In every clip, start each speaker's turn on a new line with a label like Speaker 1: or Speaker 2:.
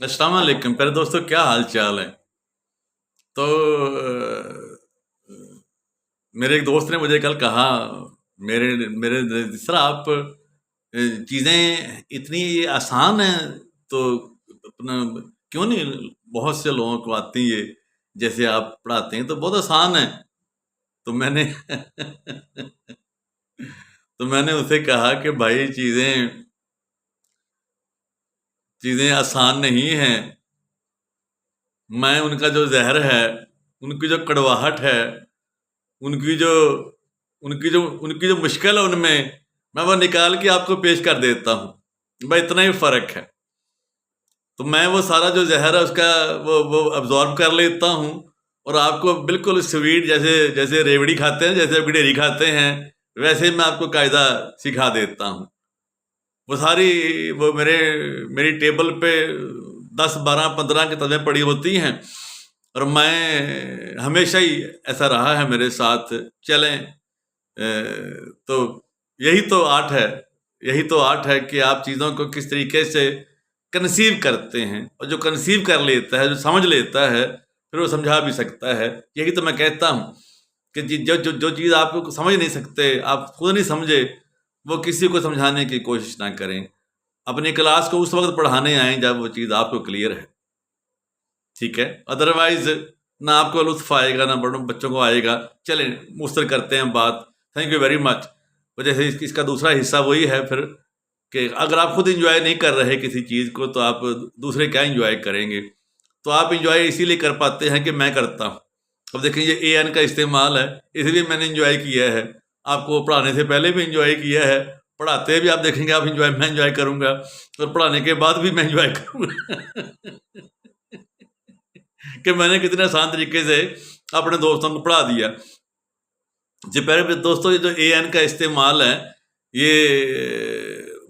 Speaker 1: अस्सलाम वालेकुम प्यारे दोस्तों, क्या हाल चाल है। तो मेरे एक दोस्त ने मुझे कल कहा, मेरे मेरे जिस तरह आप चीज़ें इतनी आसान हैं, तो अपना क्यों नहीं बहुत से लोगों को आती है, जैसे आप पढ़ाते हैं तो बहुत आसान है। तो मैंने तो मैंने उसे कहा कि भाई चीज़ें आसान नहीं हैं। मैं उनका जो ज़हर है, उनकी जो कड़वाहट है, उनकी जो उनकी जो मुश्किल है उनमें, मैं वो निकाल के आपको पेश कर देता हूँ। भाई इतना ही फ़र्क है। तो मैं वो सारा जो ज़हर है उसका वो अब्ज़ॉर्ब कर लेता हूँ, और आपको बिल्कुल स्वीट, जैसे जैसे रेवड़ी खाते हैं, जैसे गिडेरी खाते हैं, वैसे ही मैं आपको कायदा सिखा देता हूँ। वो सारी वो मेरी टेबल पे 10, 12, 15 किताबें पड़ी होती हैं, और मैं हमेशा ही ऐसा रहा है मेरे साथ। चलें, तो यही तो आर्ट है, यही तो आर्ट है कि आप चीज़ों को किस तरीके से कंसीव करते हैं, और जो कंसीव कर लेता है, जो समझ लेता है, फिर वो समझा भी सकता है। यही तो मैं कहता हूँ कि जो चीज़ आप समझ नहीं सकते, आप खुद नहीं समझे, वो किसी को समझाने की कोशिश ना करें। अपनी क्लास को उस वक्त पढ़ाने आएँ जब वो चीज़ आपको क्लियर है, ठीक है। अदरवाइज ना आपको लुत्फ आएगा, ना बच्चों को आएगा। चलें, मुस्तर करते हैं बात। Thank you very much. तो जैसे इसका दूसरा हिस्सा वही है फिर, कि अगर आप खुद इंजॉय नहीं कर रहे किसी चीज़ को, तो आप दूसरे क्या इंजॉय करेंगे। तो आप इंजॉय इसीलिए कर पाते हैं कि मैं करता हूँ। अब देखिए, ये एन का इस्तेमाल है, इसलिए मैंने इंजॉय किया है। आपको पढ़ाने से पहले भी इंजॉय किया है, पढ़ाते भी आप देखेंगे, आप इंजॉय, मैं इंजॉय करूँगा, और पढ़ाने के बाद भी मैं इंजॉय करूँगा। कि मैंने कितने आसान तरीके से अपने दोस्तों को पढ़ा दिया। जी प्यारे दोस्तों, ये जो ए एन का इस्तेमाल है, ये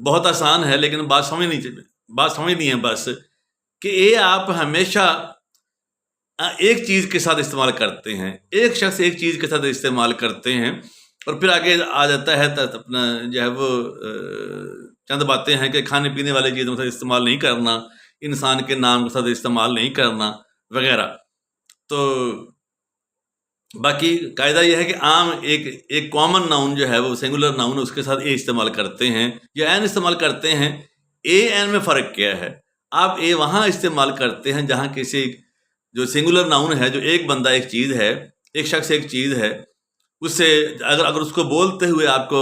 Speaker 1: बहुत आसान है, लेकिन बात समझनी है बस, कि ये आप हमेशा एक चीज़ के साथ इस्तेमाल करते हैं, एक शख्स एक चीज़ के साथ इस्तेमाल करते हैं, और फिर आगे आ जाता है अपना जो है वो चंद बातें हैं कि खाने पीने वाली चीज़ों के साथ इस्तेमाल नहीं करना, इंसान के नाम के साथ इस्तेमाल नहीं करना, वगैरह। तो बाकी कायदा यह है कि आम एक कॉमन नाउन जो है वो सिंगुलर नाउन, उसके साथ ए इस्तेमाल करते हैं या एन इस्तेमाल करते हैं। ए एन में फ़र्क क्या है? आप ए वहाँ इस्तेमाल करते हैं जहाँ किसी जो सिंगुलर नाउन है, जो एक बंदा एक चीज़ है, एक शख्स एक चीज़ है, उससे अगर उसको बोलते हुए आपको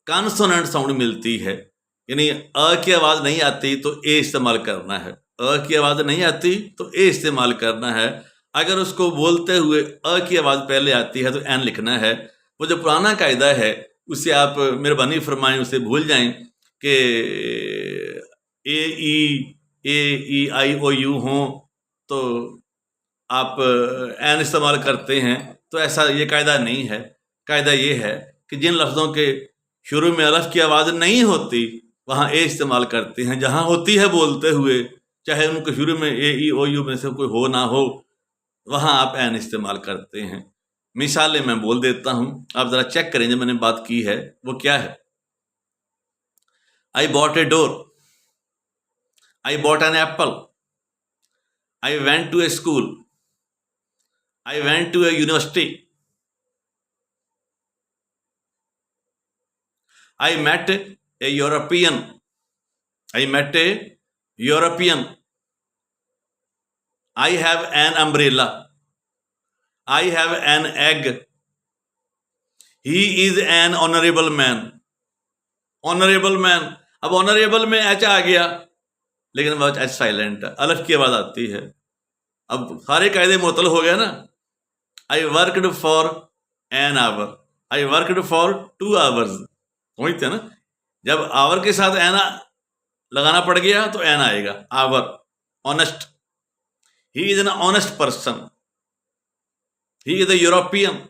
Speaker 1: कॉन्सोनेंट साउंड मिलती है, यानी अ की आवाज़ नहीं आती, तो ए इस्तेमाल करना है। अ की आवाज़ नहीं आती तो ए इस्तेमाल करना है। अगर उसको बोलते हुए अ की आवाज़ पहले आती है तो एन लिखना है। वो जो पुराना कायदा है, उससे आप मेहरबानी फरमाएं, उसे भूल जाएं कि ए ई आई ओ यू हों तो आप एन इस्तेमाल करते हैं। तो ऐसा ये कायदा नहीं है। कायदा ये है कि जिन लफ्ज़ों के शुरू में अलफ की आवाज़ नहीं होती, वहाँ ए इस्तेमाल करते हैं। जहाँ होती है बोलते हुए, चाहे उनके शुरू में ए ई ओ यू में से कोई हो ना हो, वहाँ आप एन इस्तेमाल करते हैं। मिसालें मैं बोल देता हूँ, आप ज़रा चेक करें जो मैंने बात की है वो क्या है। I bought a door, I bought an apple, I went to a school, I went to a university, I met a European. I met a European. I have an umbrella. I have an egg. He is an honorable man. Honorable man. अब honorable में H आ गया, लेकिन वह H silent है, अलफ की आवाज आती है। अब सारे कायदे मुअत्तल हो गए ना। I worked for an hour. I worked for 2 hours. समझते ना? जब आवर के साथ एन लगाना पड़ गया तो एन आएगा। Hour, honest, he is an honest person, he is a European.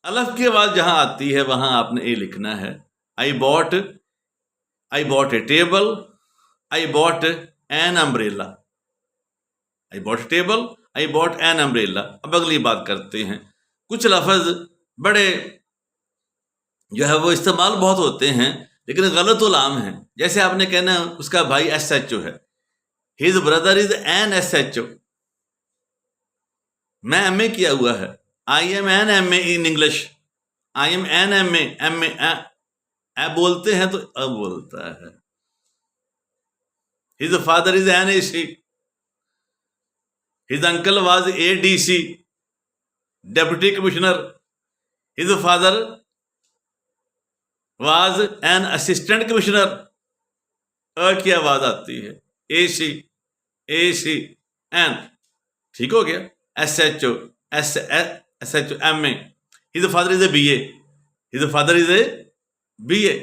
Speaker 1: अलफ की आवाज जहां आती है वहां आपने ए लिखना है। I bought A table, I bought an umbrella. I bought table, I bought an umbrella. अब अगली बात करते हैं। कुछ लफ्ज बड़े जो है वो इस्तेमाल बहुत होते हैं, लेकिन गलत उलाम है। जैसे आपने कहना उसका भाई एस एच ओ है, His brother is an SHO. میں ایم اے کیا ہوا ہے. I am an M A in English. I am an M A بولتے ہیں تو اب بولتا ہے. His father is an AC. His uncle was ADC, Deputy Commissioner. His father was an Assistant Commissioner. کی آواز آتی ہے. AC N. ٹھیک ہو گیا. SHO MA. His father is a BA. His father is a BA.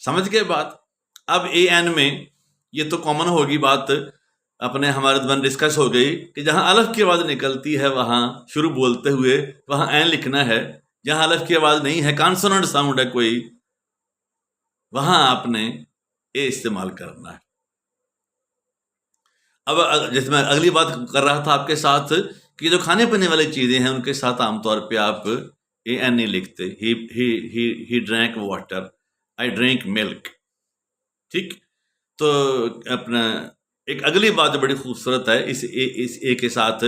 Speaker 1: سمجھ گئے بات. اب AN میں یہ تو کامن ہوگی بات اپنے ہمارے دن ڈسکس ہو گئی کہ جہاں الف کی آواز نکلتی ہے وہاں شروع بولتے ہوئے وہاں این لکھنا ہے. جہاں الف کی آواز نہیں ہے, کانسوننٹ ساؤنڈ ہے کوئی, وہاں آپ نے اے استعمال کرنا ہے. اب جیسے میں اگلی بات کر رہا تھا آپ کے ساتھ کہ جو کھانے پینے والی چیزیں ہیں ان کے ساتھ عام طور پہ آپ اے این نہیں لکھتے. ہی ڈرینک واٹر, آئی ڈرینک ملک. ٹھیک. تو اپنا ایک اگلی بات جو بڑی خوبصورت ہے اس اے کے ساتھ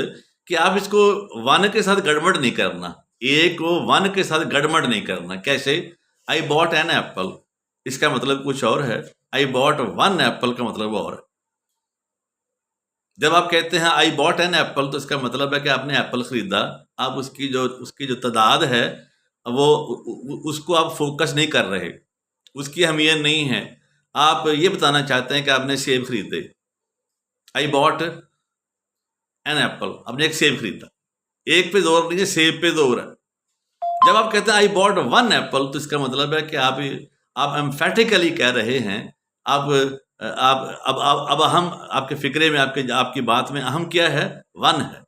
Speaker 1: کہ آپ اس کو ون کے ساتھ گڑبڑ نہیں کرنا. اے کو ون کے ساتھ گڑبڑ نہیں کرنا. کیسے؟ آئی باٹ این ایپل, اس کا مطلب کچھ اور ہے. آئی باٹ ون ایپل کا مطلب اور ہے. جب آپ کہتے ہیں آئی باٹ این ایپل تو اس کا مطلب ہے کہ آپ نے ایپل خریدا. آپ اس کی جو تعداد ہے وہ اس کو آپ فوکس نہیں کر رہے, اس کی اہمیت نہیں ہے. آپ یہ بتانا چاہتے ہیں کہ آپ نے سیب خریدے. آئی باٹ این ایپل, آپ نے ایک سیب خریدا. ایک پہ زور نہیں ہے, سیب پہ زور ہے. جب آپ کہتے ہیں آئی باٹ ون ایپل تو اس کا مطلب ہے کہ آپ ایمفیٹیکلی کہہ رہے ہیں. اب اہم آپ کے فکرے میں آپ کی بات میں اہم کیا ہے؟ ون ہے.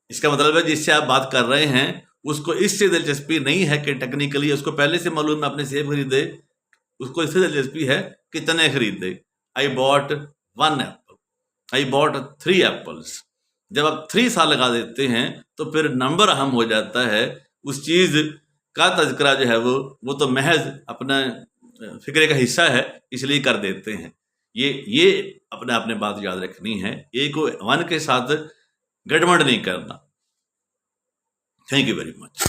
Speaker 1: اس کا مطلب ہے جس سے آپ بات کر رہے ہیں اس کو اس سے دلچسپی نہیں ہے کہ ٹیکنیکلی اس کو پہلے سے معلوم ہے آپ نے سیب خریدے, اس کو اس سے دلچسپی ہے کتنے خریدے. آئی باٹ ون ایپل, آئی باٹ 3 ایپلس. جب آپ 3 سال لگا دیتے ہیں تو پھر نمبر اہم ہو جاتا ہے. اس چیز کا تذکرہ جو ہے وہ تو محض اپنا فکرے کا حصہ ہے, اس لیے کر دیتے ہیں. یہ اپنے بات یاد رکھنی ہے. اے کو ون کے ساتھ گڑبڑ نہیں کرنا. Thank you very much.